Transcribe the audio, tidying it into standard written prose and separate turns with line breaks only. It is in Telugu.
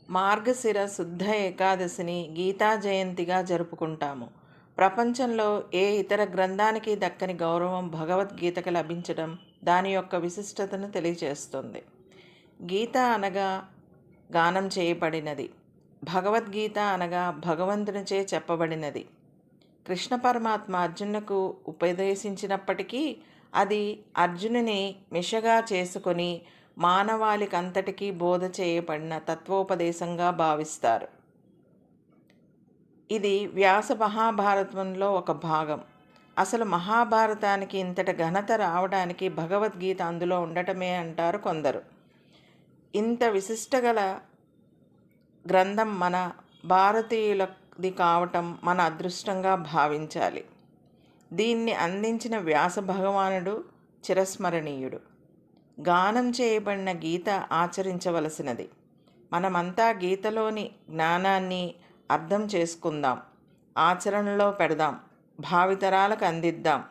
మార్గశిర శుద్ధ ఏకాదశిని గీతా జయంతిగా జరుపుకుంటాము. ప్రపంచంలో ఏ ఇతర గ్రంథానికి దక్కని గౌరవం భగవద్గీతకు లభించడం దాని యొక్క విశిష్టతను తెలియజేస్తుంది. గీత అనగా గానం చేయబడినది. భగవద్గీత అనగా భగవంతునిచే చెప్పబడినది. కృష్ణ పరమాత్మ అర్జునుకు ఉపదేశించినప్పటికీ అది అర్జునుని మిషగా చేసుకొని మానవాళికంతటికీ బోధ చేయబడిన తత్వోపదేశంగా భావిస్తారు. ఇది వ్యాస మహాభారతంలో ఒక భాగం. అసలు మహాభారతానికి ఇంతటి ఘనత రావడానికి భగవద్గీత అందులో ఉండటమే అంటారు కొందరు. ఇంత విశిష్టగల గ్రంథం మన భారతీయులది కావటం మన అదృష్టంగా భావించాలి. దీన్ని అందించిన వ్యాస భగవానుడు చిరస్మరణీయుడు. గానం చేయబడిన గీత ఆచరించవలసినది. మనమంతా గీతలోని జ్ఞానాన్ని అర్థం చేసుకుందాం, ఆచరణలో పెడదాం, భావితరాలకు అందిద్దాం.